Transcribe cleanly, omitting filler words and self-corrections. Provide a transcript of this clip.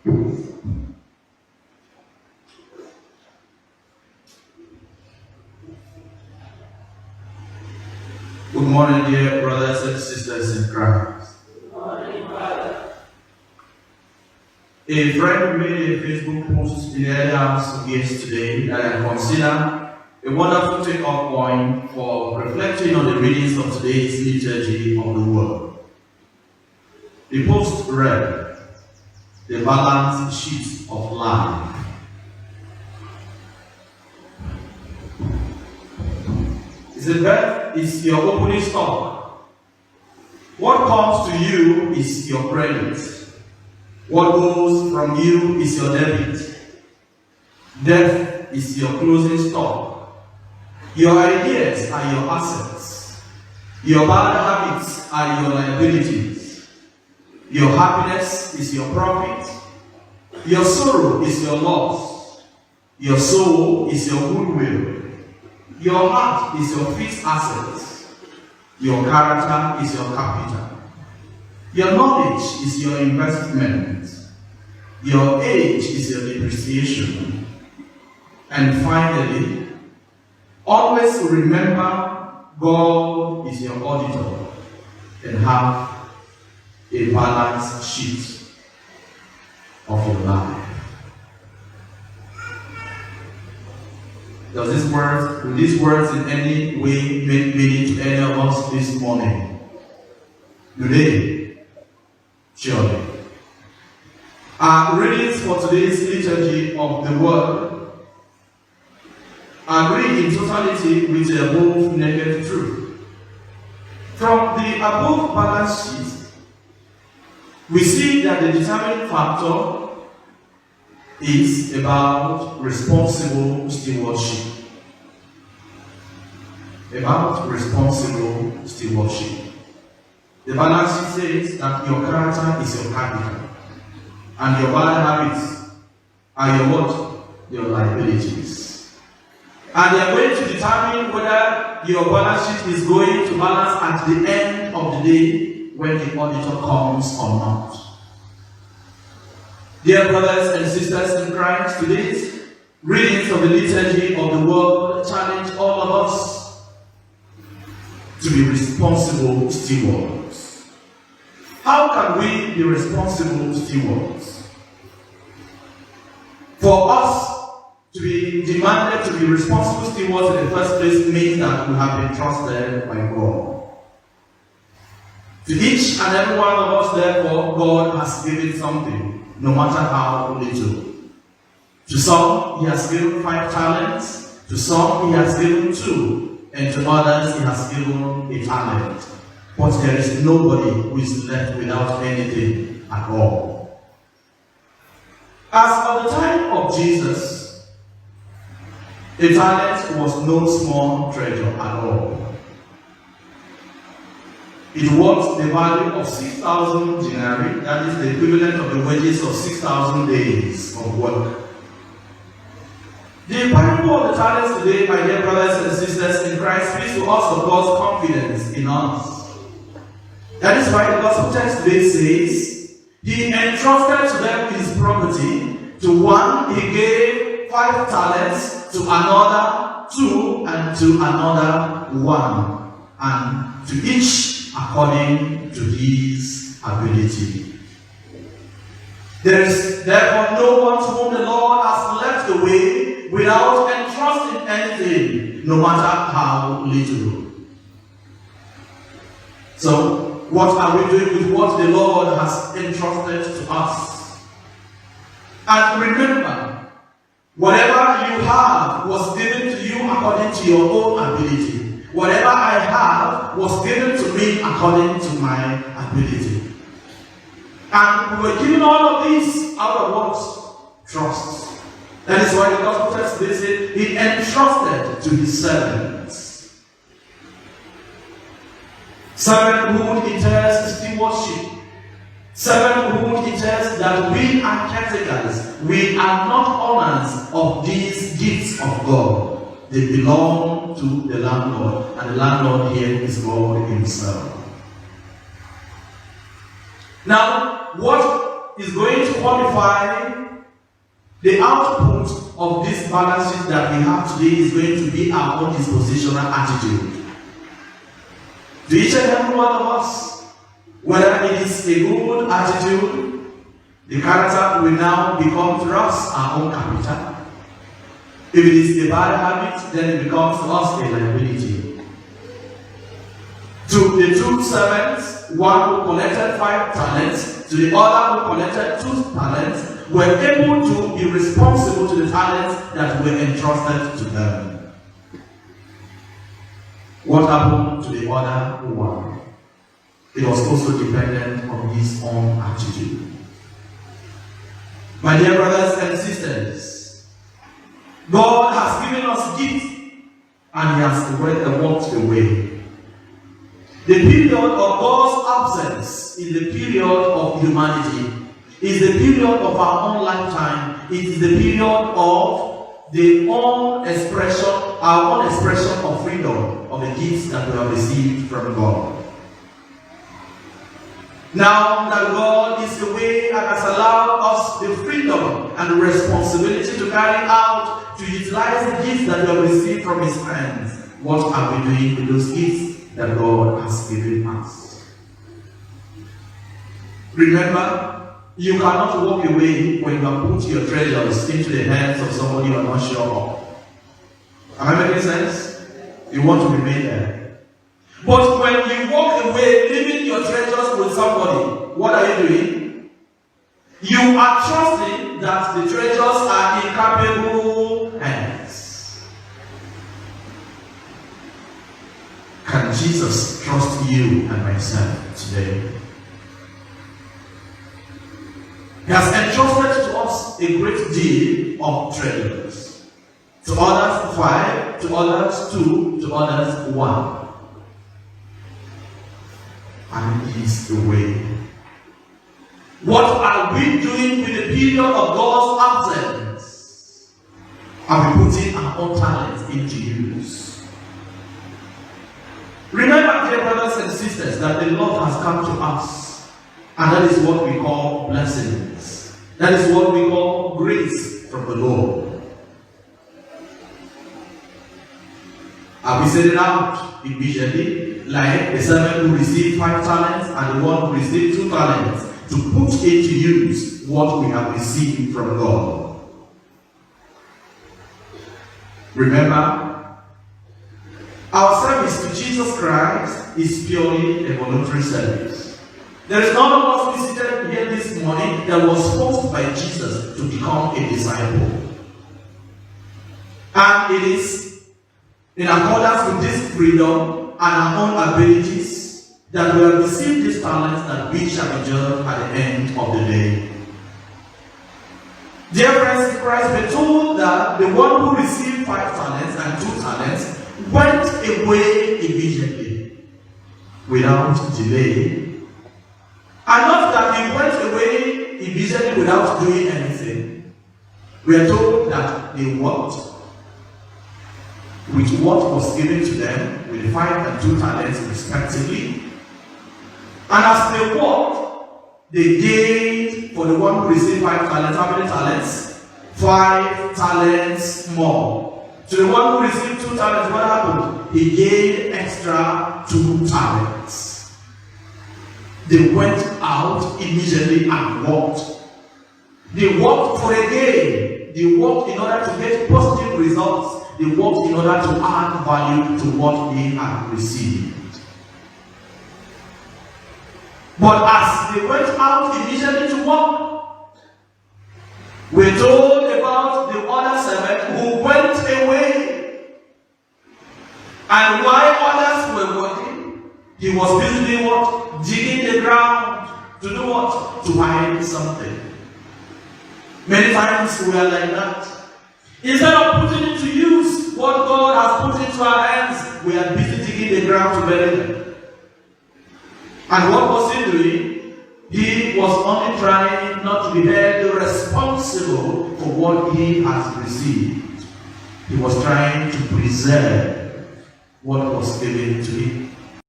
Good morning, dear brothers and sisters in Christ. Good morning, brother. A friend made a Facebook post in the early hours of yesterday that I consider a wonderful take-off point for reflecting on the readings of today's liturgy of the Word. The post read, "The Balance Sheet of Life." The birth is your opening stock. What comes to you is your credit. What goes from you is your debit. Death is your closing stock. Your ideas are your assets. Your bad habits are your liabilities. Your happiness is your profit. Your sorrow is your loss. Your soul is your goodwill. Your heart is your fixed assets. Your character is your capital. Your knowledge is your investment. Your age is your depreciation. And finally, always remember God is your auditor and have a balance sheet of your life. Do these words in any way make meaning to any of us this morning? Do they? Surely. Our readings for today's liturgy of the Word agree in totality with the above naked truth. From the above balance sheet, we see that the determining factor is about responsible stewardship. About responsible stewardship. The balance sheet says that your character is your capital, and your bad habits are your what? Your liabilities. And they are going to determine whether your balance sheet is going to balance at the end of the day when the auditor comes or not. Dear brothers and sisters in Christ, today's readings of the liturgy of the Word challenge all of us to be responsible stewards. How can we be responsible stewards? For us to be demanded to be responsible stewards in the first place means that we have been trusted by God. To each and every one of us, therefore, God has given something. No matter how little. To some, he has given 5 talents. To some, he has given 2. And to others, he has given a talent. But there is nobody who is left without anything at all. As of the time of Jesus, a talent was no small treasure at all. It was the value of 6,000 denarii, that is the equivalent of the wages of 6,000 days of work. The parable of the talents today, my dear brothers and sisters in Christ, speaks to us of God's confidence in us. That is why the gospel text today says, He entrusted to them his property. To one, he gave 5 talents, to another 2, and to another 1, and to each according to his ability. There is therefore no one to whom the Lord has left the way without entrusting anything, no matter how little. So, what are we doing with what the Lord has entrusted to us? And remember, whatever you have was given to you according to your own ability. Whatever I have was given to me according to my ability. And we were given all of these out of what? Trust. That is why the gospel text says he entrusted to his servants. Servanthood entails stewardship. Servanthood entails that we are caretakers. We are not owners of these gifts of God. They belong to the landlord, and the landlord here is God himself. Now, what is going to qualify the output of this balance sheet that we have today is going to be our own dispositional attitude. To each and every one of us, whether it is a good attitude, the character will now become to us our own capital. If it is a bad habit, then it becomes to us a liability. To the two servants, one who collected 5 talents, to the other who collected 2 talents, were able to be responsible to the talents that were entrusted to them. What happened to the other one? It was also dependent on his own attitude. My dear brothers and sisters, God has given us gifts and He has walked away. The period of God's absence in the period of humanity is the period of our own lifetime. It is the period of our own expression of freedom of the gifts that we have received from God. Now that God is away and has allowed us the freedom and the responsibility to carry out, to utilize the gifts that we have received from His hands, what are we doing with those gifts that God has given us? Remember, you cannot walk away when you have put your treasures into the hands of somebody you are not sure of. Am I making sense? You want to remain there. But when you walk away, leaving your treasures with somebody, what are you doing? You are trusting that the treasures are in capable hands. Can Jesus trust you and myself today? He has entrusted to us a great deal of treasures. To others 5, to others 2, to others 1. And He is the way. What are we doing with the period of God's absence? Are we putting our own talents into use? Remember, dear brothers and sisters, that the Lord has come to us, and that is what we call blessings. That is what we call grace from the Lord. Are we setting out immediately, like the servant who received 5 talents and the one who received 2 talents, to put into use what we have received from God? Remember, our service to Jesus Christ is purely a voluntary service. There is none of us visited here this morning that was forced by Jesus to become a disciple. And it is in accordance with this freedom and our own abilities that we have received these talents that we shall be judged at the end of the day. Dear friends in Christ, we're told that the one who received 5 talents and 2 talents went away immediately, without delay. And not that he went away immediately without doing anything. We are told that they worked with what was given to them, with the 5 and 2 talents respectively. And as they worked, they gained, for the one who received 5 talents, how many talents? 5 talents more. To the one who received 2 talents, what happened? He gained extra 2 talents. They went out immediately and worked. They worked for a gain. They worked in order to get positive results. They worked in order to add value to what they had received. But as they went out immediately to work, we're told about the other servant who went away. And while others were working, he was busy what? Digging the ground. To do what? To hide something. Many times we are like that. Instead of putting into use what God has put into our hands, we are busy digging the ground to bury them. And what was he doing? He was only trying not to be held responsible for what he has received. He was trying to preserve what was given to him.